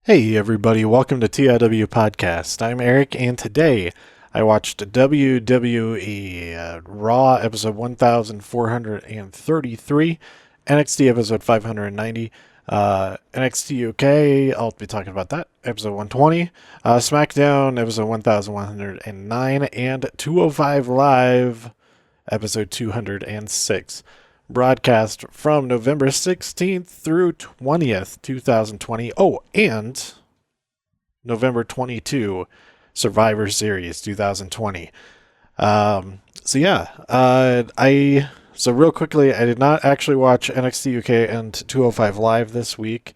Hey everybody, welcome to TIW Podcast. I'm Eric, and today I watched WWE Raw episode 1433, NXT episode 590, NXT UK, I'll be talking about that, episode 120, SmackDown episode 1109, and 205 Live episode 206. Broadcast from November 16th through 20th, 2020. Oh, and November 22, Survivor Series 2020. So real quickly, I did not actually watch NXT UK and 205 Live this week.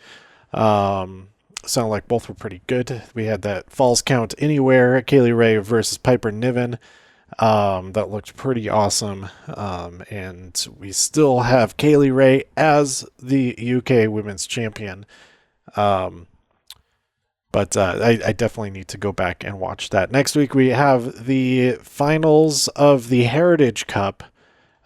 Sound like both were pretty good. We had that Falls Count Anywhere, Kaylee Ray versus Piper Niven. That looked pretty awesome. And we still have Kaylee Ray as the UK Women's Champion. But I definitely need to go back and watch that. Next week we have the finals of the Heritage Cup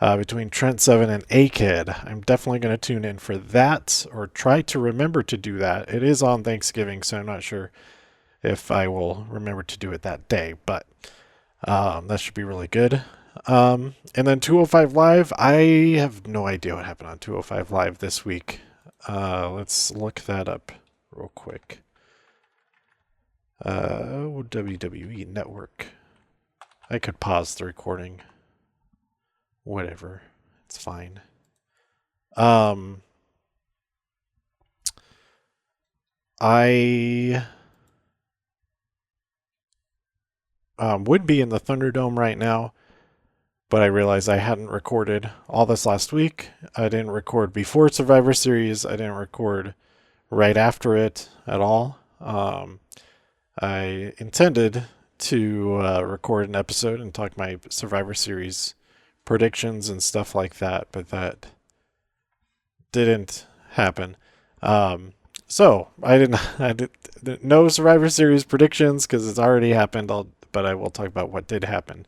between Trent Seven and A-Kid. I'm definitely going to tune in for that, or try to remember to do that. It is on Thanksgiving, so I'm not sure if I will remember to do it that day, but that should be really good. And then 205 Live, I have no idea what happened on 205 Live this week. Let's look that up real quick. WWE Network. I could pause the recording. Whatever. It's fine. I would be in the Thunderdome right now, but I realized I hadn't recorded all this last week. I didn't record before Survivor Series. I didn't record right after it at all. I intended to record an episode and talk my Survivor Series predictions and stuff like that, but that didn't happen. So I did no Survivor Series predictions because it's already happened. But I will talk about what did happen.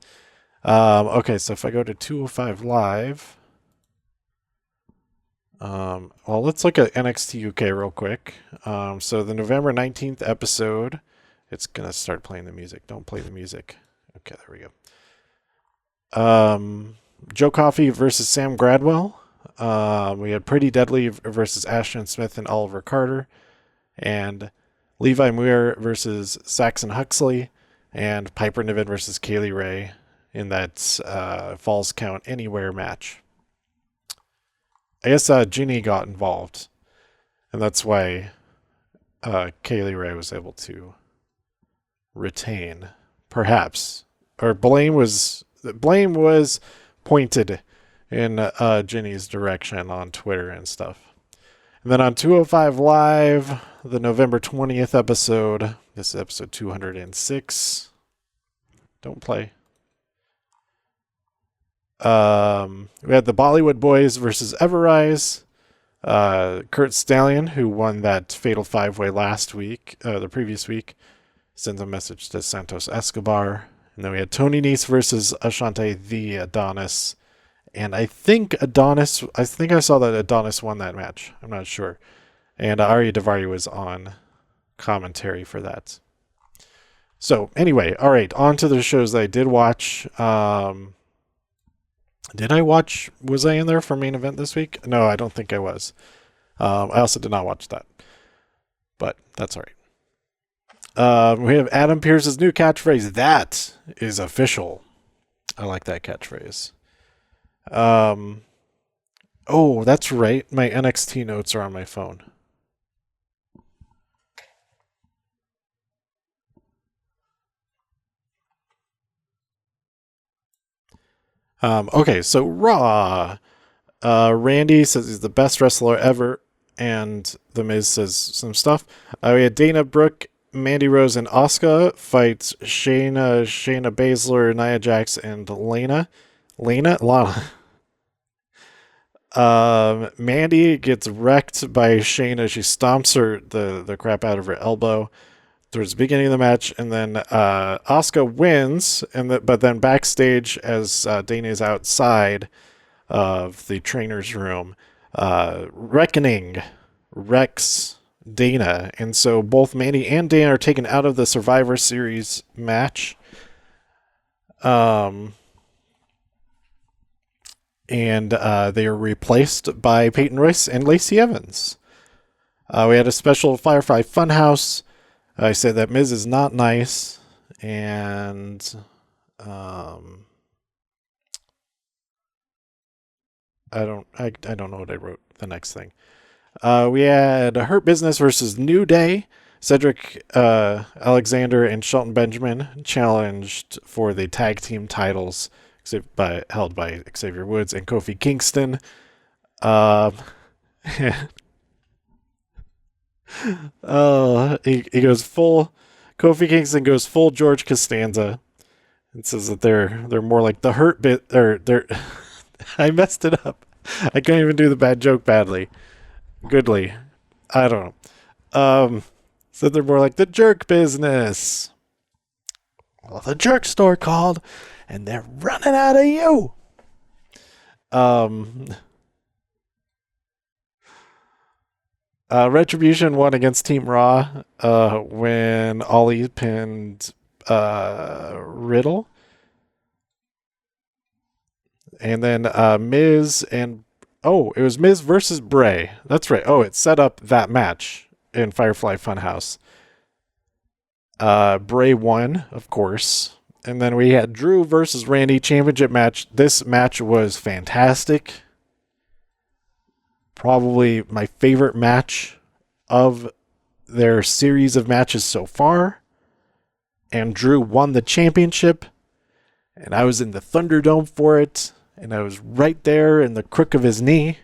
Okay, so if I go to 205 Live, well, let's look at NXT UK real quick. So the November 19th episode, it's gonna start playing the music. Don't play the music. Okay, there we go. Joe Coffey versus Sam Gradwell. We had Pretty Deadly versus Ashton Smith and Oliver Carter, and Levi Muir versus Saxon Huxley, and Piper Niven versus Kaylee Ray in that Falls Count Anywhere match. I guess Ginny got involved, and that's why Kaylee Ray was able to retain, perhaps. Or blame was pointed in Ginny's direction on Twitter and stuff. And then on 205 Live, the November 20th episode, this is episode 206. Don't play. We had the Bollywood Boys versus Everrise. Kurt Stallion, who won that Fatal 5-Way last week, the previous week, sends a message to Santos Escobar. And then we had Tony Nese versus Ashante the Adonis. And I think I saw that Adonis won that match. I'm not sure. And Arya Davari was on commentary for that. So anyway, all right, on to the shows that I did watch. Was I in there for main event this week? No, I don't think I was. I also did not watch that. But that's all right. We have Adam Pearce's new catchphrase. That is official. I like that catchphrase. Oh, that's right. My NXT notes are on my phone. Okay, so Raw. Randy says he's the best wrestler ever, and The Miz says some stuff. We had Dana Brooke, Mandy Rose, and Asuka fight Shayna Baszler, Nia Jax, and Lana. Mandy gets wrecked by Shayna. She stomps the crap out of her elbow towards the beginning of the match, and then Asuka wins, but then backstage as Dana is outside of the trainer's room, Reckoning wrecks Dana. And so both Mandy and Dana are taken out of the Survivor Series match. And they are replaced by Peyton Royce and Lacey Evans. We had a special Firefly Funhouse. I said that Miz is not nice. And I don't know what I wrote the next thing. We had Hurt Business versus New Day. Cedric Alexander and Shelton Benjamin challenged for the tag team titles held by Xavier Woods and Kofi Kingston. He goes full. Kofi Kingston goes full George Costanza. It says that they're more like the Hurt Bit, or they're. I messed it up. I can't even do the bad joke badly. Goodly. I don't know. So they're more like the Jerk Business. Well, the Jerk Store called, and they're running out of you. Retribution won against Team Raw when Ollie pinned Riddle. And then Miz and... Oh, it was Miz versus Bray. That's right. Oh, it set up that match in Firefly Funhouse. Bray won, of course. And then we had Drew versus Randy championship match. This match was fantastic. Probably my favorite match of their series of matches so far. And Drew won the championship. And I was in the Thunderdome for it. And I was right there in the crook of his knee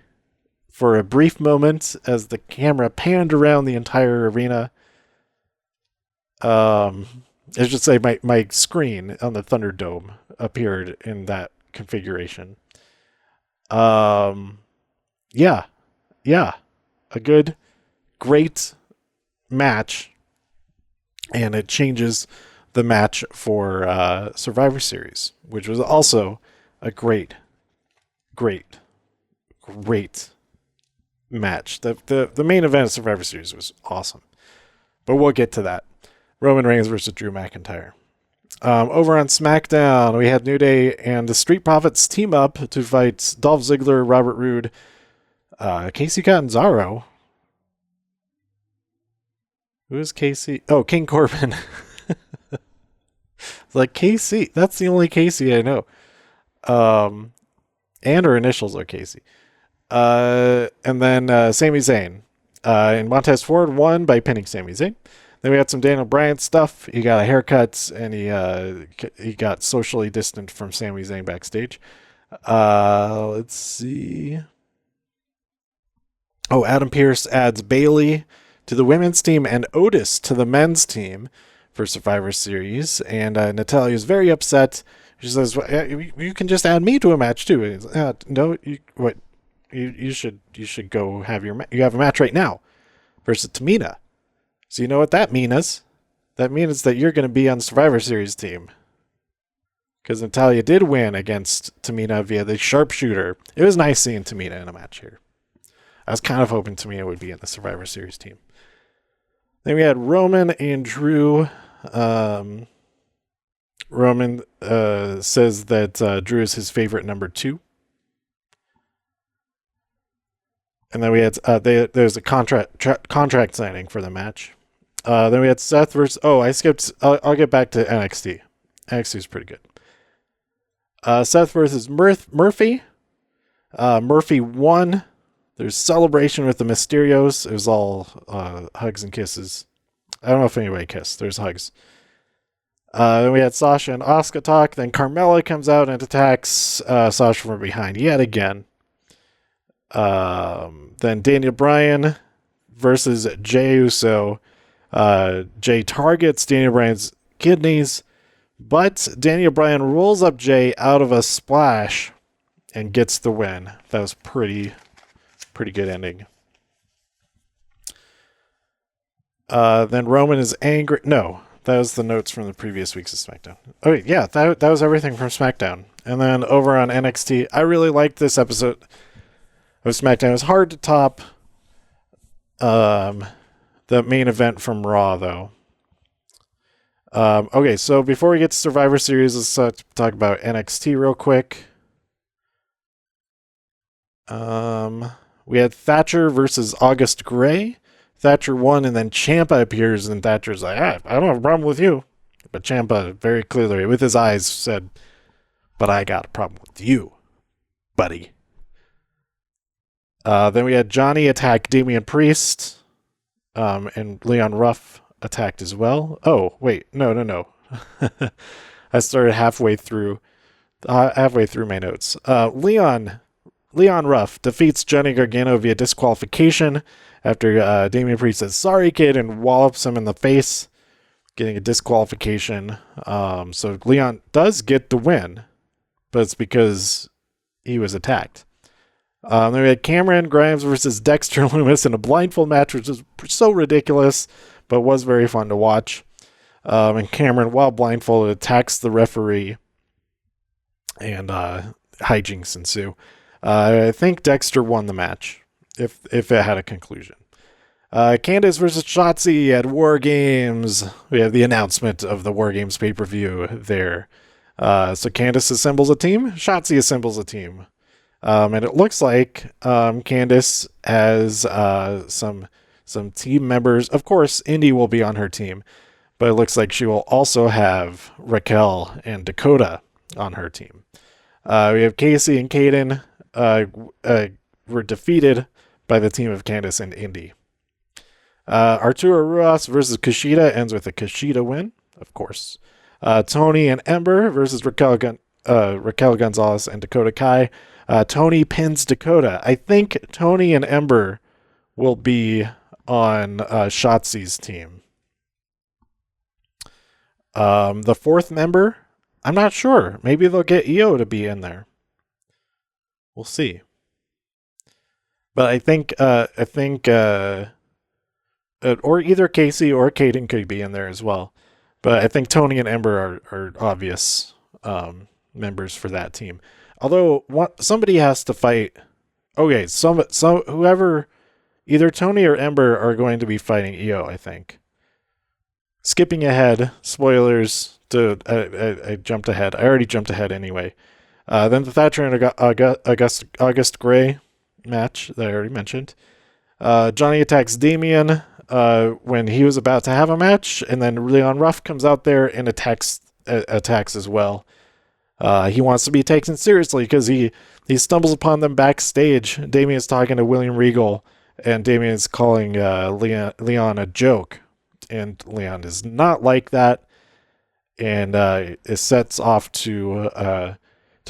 for a brief moment as the camera panned around the entire arena. I should say my screen on the Thunderdome appeared in that configuration. Yeah. A good, great match. And it changes the match for Survivor Series, which was also a great match. The main event of Survivor Series was awesome. But we'll get to that. Roman Reigns versus Drew McIntyre. Over on SmackDown, we had New Day and the Street Profits team up to fight Dolph Ziggler, Robert Roode, Casey Catanzaro. Who is Casey? Oh, King Corbin. Like Casey. That's the only Casey I know. And her initials are Casey. And then Sami Zayn. And Montez Ford won by pinning Sami Zayn. Then we had some Daniel Bryan stuff. He got a haircut, and he got socially distant from Sami Zayn backstage. Let's see. Oh, Adam Pearce adds Bayley to the women's team and Otis to the men's team for Survivor Series. And Natalya is very upset. She says, well, "You can just add me to a match too." No, you should go have you have a match right now versus Tamina. So you know what that means? That means that you're going to be on the Survivor Series team. Because Natalya did win against Tamina via the sharpshooter. It was nice seeing Tamina in a match here. I was kind of hoping Tamina would be in the Survivor Series team. Then we had Roman and Drew. Roman says that Drew is his favorite number 2. And then we had there's a contract signing for the match. Then we had Seth versus... Oh, I skipped... I'll get back to NXT. NXT is pretty good. Seth versus Murphy. Murphy won. There's celebration with the Mysterios. It was all hugs and kisses. I don't know if anybody kissed. There's hugs. Then we had Sasha and Asuka talk. Then Carmella comes out and attacks Sasha from behind yet again. Then Daniel Bryan versus Jey Uso. Jey targets Daniel Bryan's kidneys, but Daniel Bryan rolls up Jey out of a splash and gets the win. That was pretty good ending. Then Roman is angry. No, that was the notes from the previous weeks of SmackDown. Oh yeah, that was everything from SmackDown. And then over on NXT, I really liked this episode of SmackDown. It was hard to top the main event from Raw, though. Okay, so before we get to Survivor Series, let's talk about NXT real quick. We had Thatcher versus August Gray. Thatcher won, and then Ciampa appears, and Thatcher's like, I don't have a problem with you. But Ciampa very clearly, with his eyes, said, but I got a problem with you, buddy. Then we had Johnny attack Damian Priest, and Leon Ruff attacked as well. Oh, wait, no. I started halfway through my notes. Leon Ruff defeats Johnny Gargano via disqualification after Damian Priest says, sorry, kid, and wallops him in the face, getting a disqualification. So Leon does get the win, but it's because he was attacked. Then we had Cameron Grimes versus Dexter Lumis in a blindfold match, which was so ridiculous, but was very fun to watch. And Cameron, while blindfolded, attacks the referee, and hijinks ensue. I think Dexter won the match, if it had a conclusion. Candice versus Shotzi at War Games. We have the announcement of the War Games pay-per-view there. So Candice assembles a team, Shotzi assembles a team. And it looks like Candice has some team members. Of course, Indy will be on her team, but it looks like she will also have Raquel and Dakota on her team. We have Casey and Kaden were defeated by the team of Candice and Indy. Arturo Ruas versus Kushida ends with a Kushida win, of course. Tony and Ember versus Raquel Gonzalez and Dakota Kai. Tony pins Dakota. I think Tony and Ember will be on Shotzi's team. The fourth member, I'm not sure. Maybe they'll get Io to be in there. We'll see. But I think or either Casey or Kaden could be in there as well. But I think Tony and Ember are obvious members for that team. Although somebody has to fight. Okay, whoever, either Tony or Ember are going to be fighting Io, I think. Skipping ahead, spoilers. I jumped ahead. I already jumped ahead anyway. Then the Thatcher and August Gray match that I already mentioned. Johnny attacks Damian when he was about to have a match, and then Leon Ruff comes out there and attacks as well. He wants to be taken seriously because he stumbles upon them backstage. Damian's talking to William Regal, and Damian's calling Leon a joke, and Leon is not like that, and it sets off to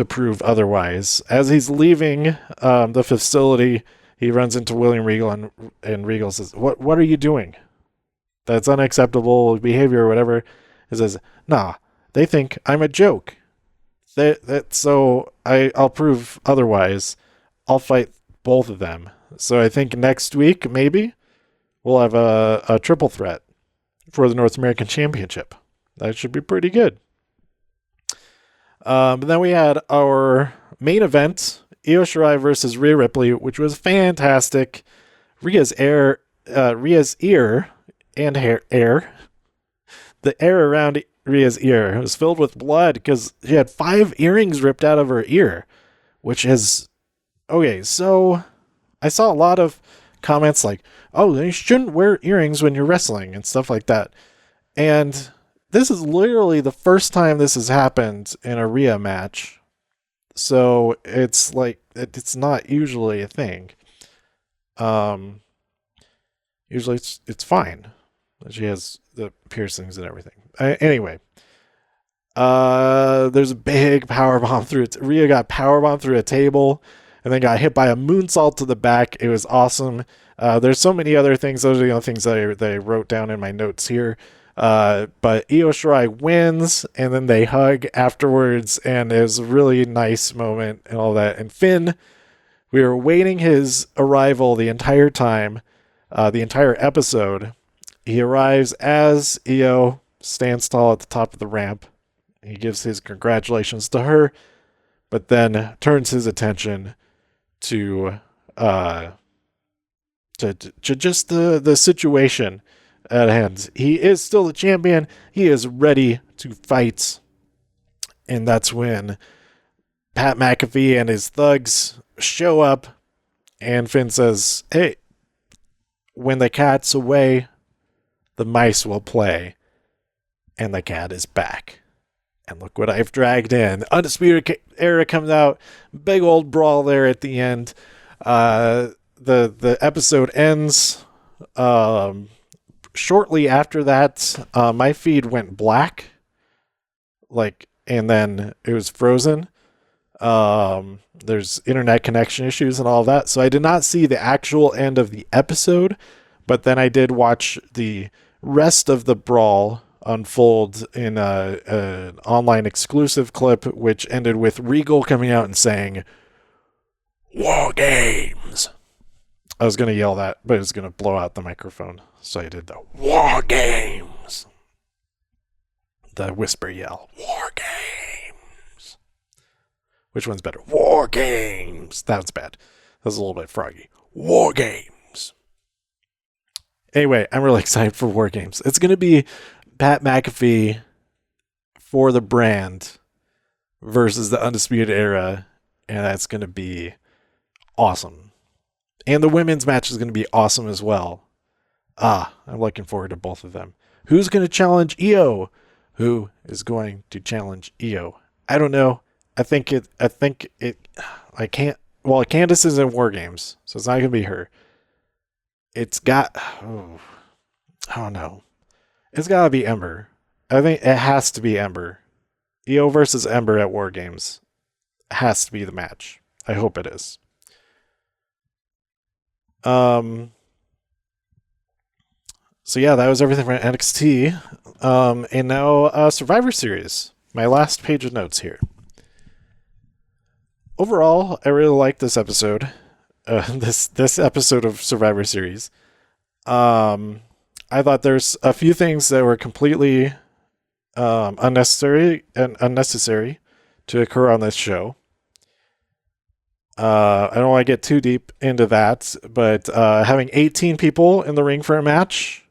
prove otherwise. As he's leaving the facility, he runs into William Regal, and Regal says, "What are you doing? That's unacceptable behavior," or whatever. He says, "Nah, they think I'm a joke. So I'll prove otherwise. I'll fight both of them." So I think next week, maybe, we'll have a triple threat for the North American Championship. That should be pretty good. But then we had our main event, Io Shirai versus Rhea Ripley, which was fantastic. Rhea's ear and hair, the air around Rhea's ear was filled with blood because she had 5 earrings ripped out of her ear, which is okay. So I saw a lot of comments like, "Oh, you shouldn't wear earrings when you're wrestling," and stuff like that. And this is literally the first time this has happened in a Rhea match. So it's like, it's not usually a thing. Usually it's fine. She has the piercings and everything. Anyway, there's a big powerbomb through it. Rhea got powerbombed through a table and then got hit by a moonsault to the back. It was awesome. There's so many other things. Those are the only things that I wrote down in my notes here. But Io Shirai wins, and then they hug afterwards, and it was a really nice moment and all that. And Finn, we were waiting his arrival the entire time, the entire episode. He arrives as Io stands tall at the top of the ramp. He gives his congratulations to her, but then turns his attention to to just the situation at hand. He is still the champion. He is ready to fight. And that's when Pat McAfee and his thugs show up, and Finn says, "Hey, when the cat's away, the mice will play." And the cat is back. And look what I've dragged in. Undisputed Era comes out. Big old brawl there at the end. The episode ends. Shortly after that, my feed went black. And then it was frozen. There's internet connection issues and all that. So I did not see the actual end of the episode. But then I did watch the rest of the brawl unfold in an online exclusive clip, which ended with Regal coming out and saying, "War Games." I was going to yell that, but it was going to blow out the microphone. So I did the War Games. The whisper yell. War Games. Which one's better? War Games. That was bad. That was a little bit froggy. War Games. Anyway, I'm really excited for War Games. It's going to be Pat McAfee for the brand versus the Undisputed Era, and that's going to be awesome. And the women's match is going to be awesome as well. I'm looking forward to both of them. Who's going to challenge Io? Who is going to challenge Io? I don't know. I think Candace is in War Games, so it's not going to be her. It's got, I don't know. It's got to be Ember. I think it has to be Ember. Io versus Ember at War Games has to be the match. I hope it is. So yeah, that was everything from NXT. And now Survivor Series. My last page of notes here. Overall, I really liked this episode. This episode of Survivor Series. I thought there's a few things that were completely unnecessary to occur on this show. I don't want to get too deep into that, but having 18 people in the ring for a match.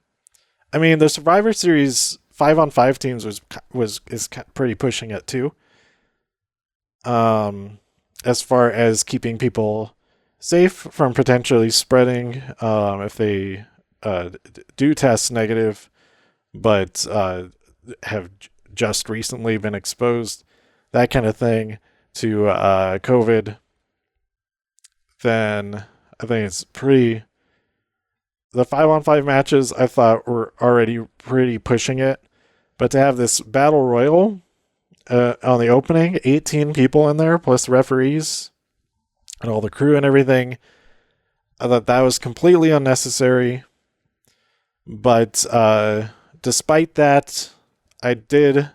I mean, the Survivor Series 5-on-5 teams is pretty pushing it too. As far as keeping people safe from potentially spreading if they do test negative, but have just recently been exposed, that kind of thing, to COVID, then I think it's pretty... The 5-on-5 matches I thought were already pretty pushing it, but to have this battle royal on the opening, 18 people in there, plus the referees and all the crew and everything, I thought that was completely unnecessary. But despite that, I did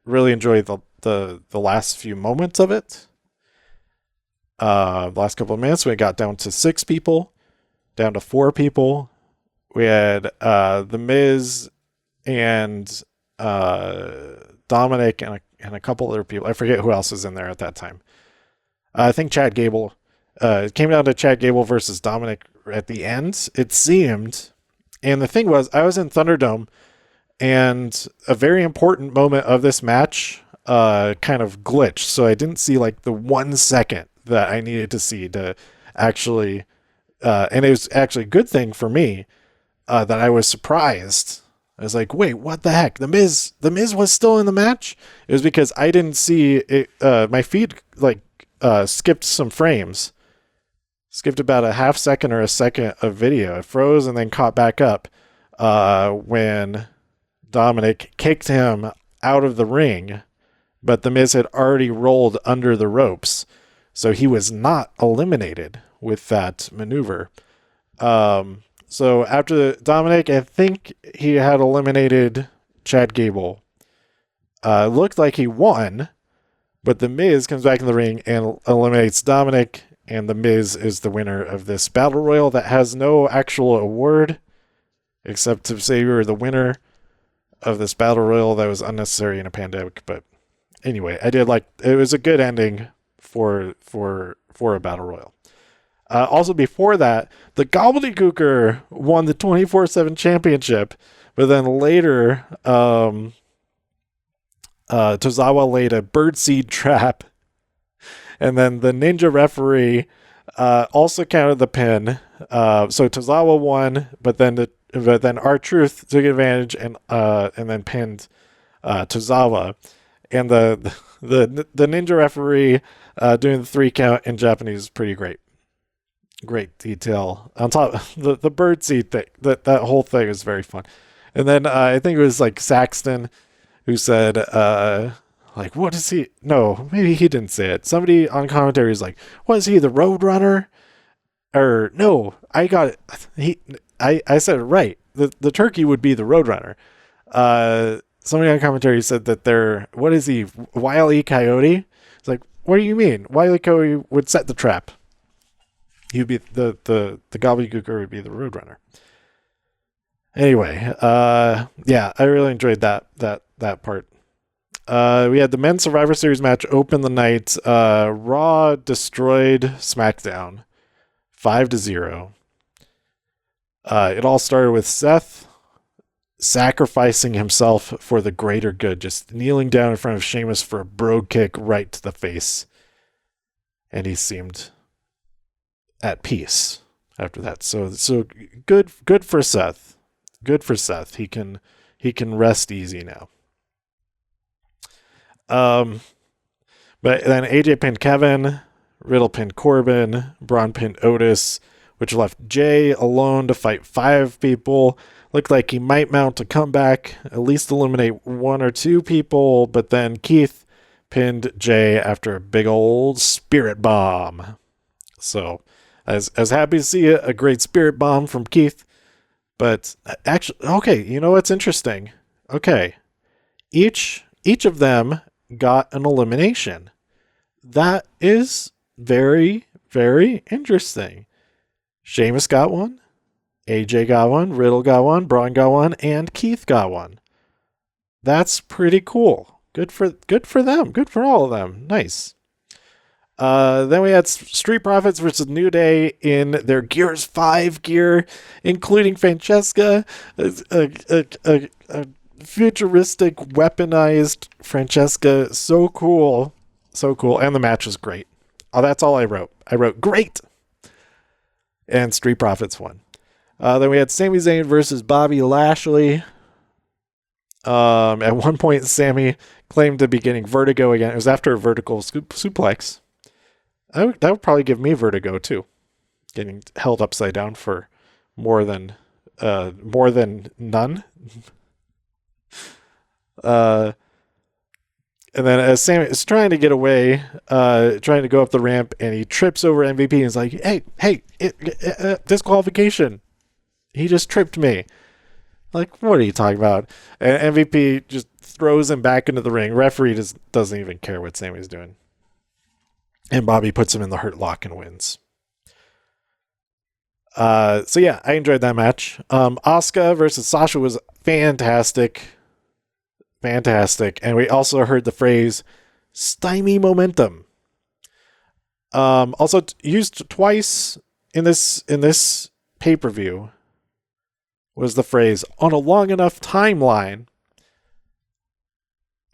really enjoy the last few moments of it. The last couple of minutes, we got down to 6 people, down to 4 people. We had The Miz and Dominic and a couple other people. I forget who else was in there at that time. I think Chad Gable. It came down to Chad Gable versus Dominic at the end, it seemed. And the thing was, I was in Thunderdome, and a very important moment of this match kind of glitched. So I didn't see like the 1 second that I needed to see to actually... and it was actually a good thing for me that I was surprised. I was like, wait, what the heck? The Miz was still in the match? It was because I didn't see it. My feed skipped some frames. Skipped about a half second or a second of video. It froze and then caught back up when Dominic kicked him out of the ring, but the Miz had already rolled under the ropes. So he was not eliminated with that maneuver. So after Dominic, I think he had eliminated Chad Gable. Looked like he won, but the Miz comes back in the ring and eliminates Dominic, and the Miz is the winner of this battle royal that has no actual award, except to say you're the winner of this battle royal that was unnecessary in a pandemic. But anyway, I did like it. Was a good ending for a battle royal. Also, before that, the Gobbledygooker won the 24/7 championship, but then later, Tozawa laid a birdseed trap, and then the Ninja referee also counted the pin. So Tozawa won, but then R-Truth took advantage and then pinned Tozawa, and the Ninja referee doing the 3 count in Japanese is pretty great. Great detail on top. The birdseed thing, that whole thing is very fun. And then I think it was like Saxton who said, like, what is he? No, maybe he didn't say it. Somebody on commentary is like, what is he, the Roadrunner? Or no, I got it. I said it right. The turkey would be the Roadrunner. Somebody on commentary said that what is he, Wile E. Coyote? It's like, what do you mean? Wile E. Coyote would set the trap. He'd be the Gobbledygooker would be the Roadrunner. Anyway, yeah, I really enjoyed that part. We had the men's Survivor Series match open the night. Raw destroyed SmackDown 5-0. It all started with Seth sacrificing himself for the greater good, just kneeling down in front of Sheamus for a brogue kick right to the face. And he seemed at peace after that. So good for Seth. Good for Seth. He can rest easy now. But then AJ pinned Kevin, Riddle pinned Corbin, Braun pinned Otis, which left Jay alone to fight 5 people. Looked like he might mount a comeback, at least eliminate 1 or 2 people, but then Keith pinned Jay after a big old spirit bomb. So I was happy to see a great spirit bomb from Keith. But actually, okay, you know what's interesting? Okay, each of them got an elimination. That is very, very interesting. Sheamus got one, AJ got one, Riddle got one, Braun got one, and Keith got one. That's pretty cool. Good for them. Good for all of them. Nice. Then we had Street Profits versus New Day in their Gears 5 gear, including Francesca, a futuristic weaponized Francesca. So cool. And the match was great. Oh, that's all I wrote. I wrote great. And Street Profits won. Then we had Sami Zayn versus Bobby Lashley. At one point, Sami claimed to be getting vertigo again. It was after a vertical suplex. That would probably give me vertigo too. Getting held upside down for more than none. And then as Sami is trying to get away, trying to go up the ramp, and he trips over MVP and is like, hey, disqualification. He just tripped me. Like, what are you talking about? And MVP just throws him back into the ring. Referee doesn't even care what Sami's doing. And Bobby puts him in the Hurt Lock and wins. So yeah, I enjoyed that match. Asuka versus Sasha was fantastic. And we also heard the phrase stymie momentum. Also used twice in this pay-per-view was the phrase on a long enough timeline.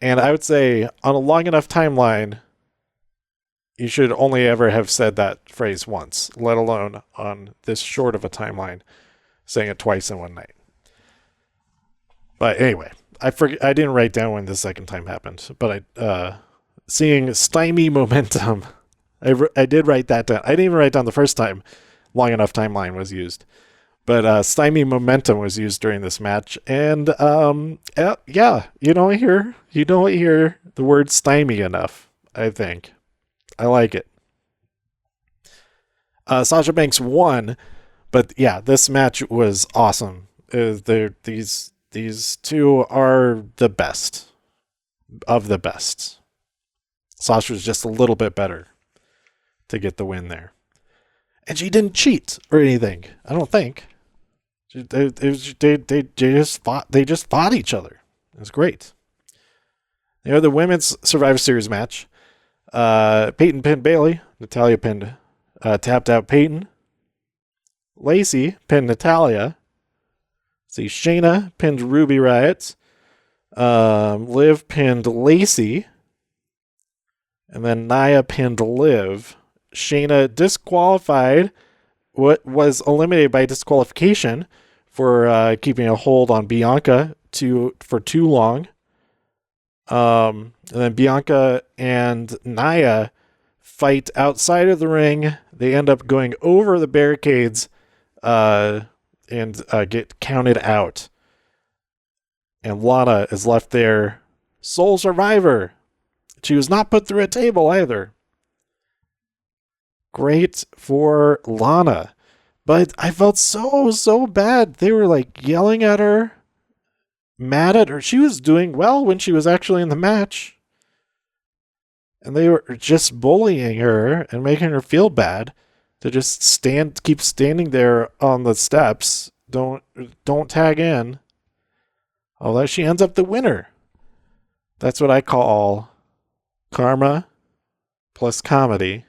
And I would say on a long enough timeline, you should only ever have said that phrase once, let alone on this short of a timeline, saying it twice in one night. But anyway, I didn't write down when the second time happened, but seeing stymie momentum, I did write that down. I didn't even write down the first time long enough timeline was used, but stymie momentum was used during this match, and yeah, you don't hear the word stymie enough. I think. I like it. Sasha Banks won, but yeah, this match was awesome. These two are the best of the best. Sasha was just a little bit better to get the win there, and she didn't cheat or anything. I don't think. They just fought each other. It was great. The women's Survivor Series match. Peyton pinned Bayley. Natalya pinned tapped out Peyton. Lacey pinned Natalia. See, Shayna pinned Ruby Riott. Liv pinned Lacey. And then Nia pinned Liv. Shayna disqualified, what was eliminated by disqualification for keeping a hold on Bianca for too long. And then Bianca and Nia fight outside of the ring. They end up going over the barricades and get counted out. And Lana is left there, sole survivor. She was not put through a table either. Great for Lana. But I felt so bad. They were like yelling at her, mad at her. She was doing well when she was actually in the match. And they were just bullying her and making her feel bad to just keep standing there on the steps. Don't tag in. Although she ends up the winner. That's what I call karma plus comedy.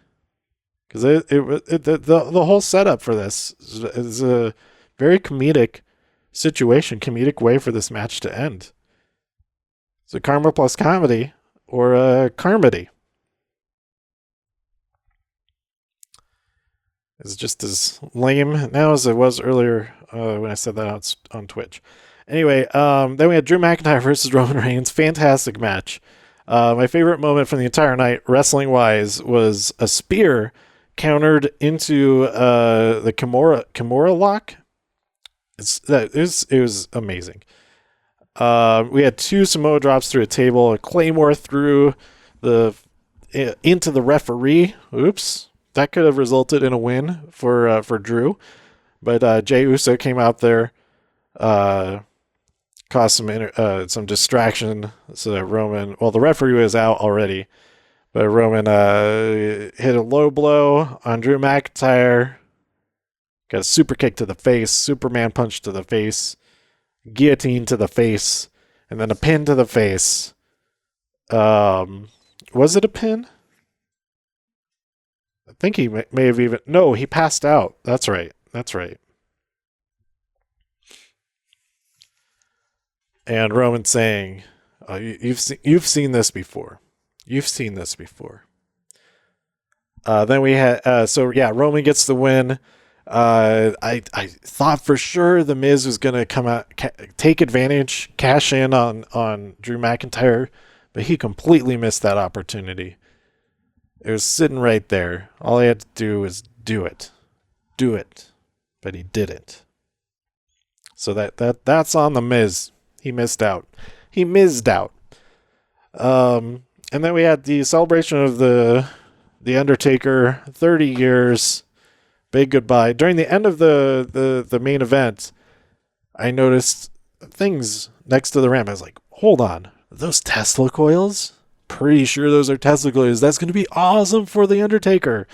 Because the whole setup for this is a very comedic situation, comedic way for this match to end. It's a karma plus comedy or a carmody. It's just as lame now as it was earlier when I said that on Twitch. Anyway, then we had Drew McIntyre versus Roman Reigns. Fantastic match. My favorite moment from the entire night, wrestling-wise, was a spear countered into the Kimura lock. It was amazing. We had 2 Samoa drops through a table, a Claymore through into the referee. Oops, that could have resulted in a win for Drew, but Jey Uso came out there, caused some distraction so that Roman. Well, the referee was out already. But Roman hit a low blow on Drew McIntyre. Got a super kick to the face, Superman punch to the face, guillotine to the face, and then a pin to the face. Was it a pin? I think he may have even... No, he passed out. That's right. And Roman saying, you've seen this before. You've seen this before. Then we had Roman gets the win. I thought for sure the Miz was gonna come out, take advantage, cash in on Drew McIntyre, but he completely missed that opportunity. It was sitting right there. All he had to do was do it, but he didn't. So that's on the Miz. He missed out. And then we had the celebration of the Undertaker, 30 years, big goodbye. During the end of the main event, I noticed things next to the ramp. I was like, hold on, are those Tesla coils? Pretty sure those are Tesla coils. That's going to be awesome for the Undertaker.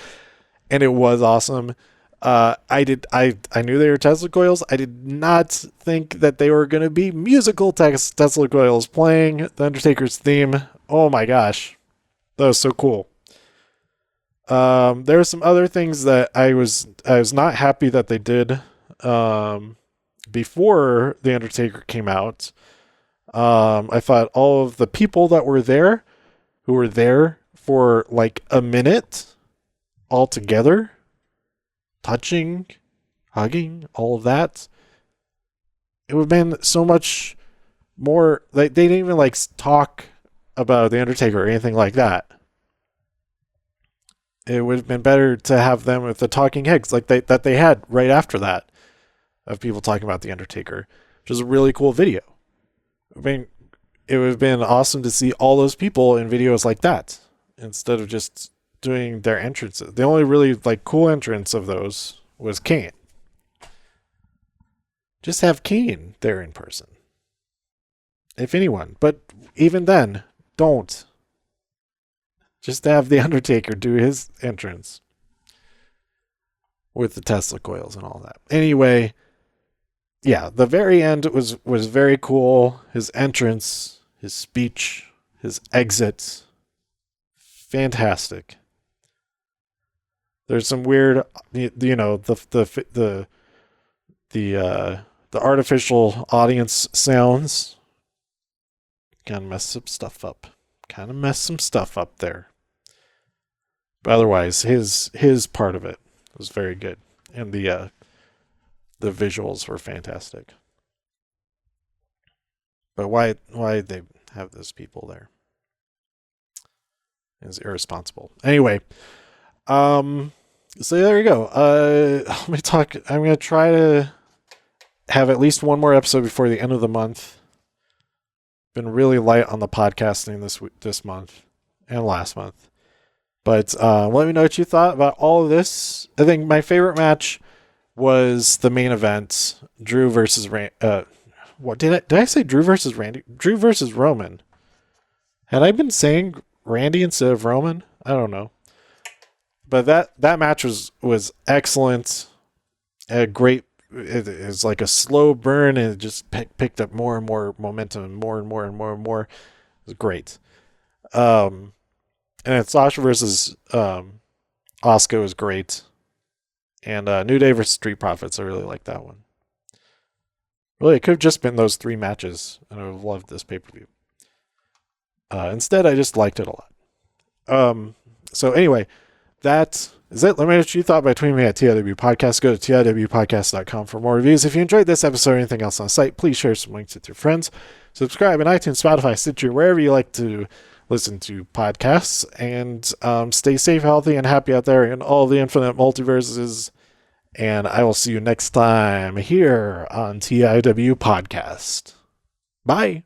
And it was awesome. I knew they were Tesla coils. I did not think that they were going to be musical Tesla coils playing the Undertaker's theme. Oh my gosh, that was so cool. There were some other things that I was not happy that they did before the Undertaker came out. I thought all of the people that were there, who were there for like a minute all together, touching, hugging, all of that, it would have been so much more. Like, they didn't even like talk about the Undertaker or anything like that. It would have been better to have them with the talking heads like that they had right after that, of people talking about the Undertaker, which is a really cool video. I mean, it would have been awesome to see all those people in videos like that instead of just doing their entrances. The only really like cool entrance of those was Kane. Just have Kane there in person, if anyone. But even then, don't. Just have the Undertaker do his entrance with the Tesla coils and all that. Anyway, yeah, the very end was very cool. His entrance, his speech, his exit, fantastic. There's some weird, the artificial audience sounds kind of mess some stuff up. Kind of mess some stuff up there. But otherwise, his part of it was very good, and the visuals were fantastic. But why they have those people there is irresponsible. Anyway, so there you go. I'm gonna try to have at least one more episode before the end of the month. Been really light on the podcasting this month and last month. But let me know what you thought about all of this. I think my favorite match was the main event, Drew versus what did I say? Drew versus Randy? Drew versus Roman. Had I been saying Randy instead of Roman? I don't know. But that match was excellent. A great. It was like a slow burn, and it just picked up more and more momentum, and more. It was great. And then Sasha versus Asuka was great. And New Day versus Street Profits, I really like that one. Really, it could have just been those 3 matches, and I would have loved this pay-per-view. Instead, I just liked it a lot. So anyway, that is it. Let me know what you thought by tweeting me at TIW Podcast. Go to TIWpodcast.com for more reviews. If you enjoyed this episode or anything else on the site, please share some links with your friends. Subscribe on iTunes, Spotify, Stitcher, wherever you like to listen to podcasts. And stay safe, healthy, and happy out there in all the infinite multiverses. And I will see you next time here on TIW Podcast. Bye.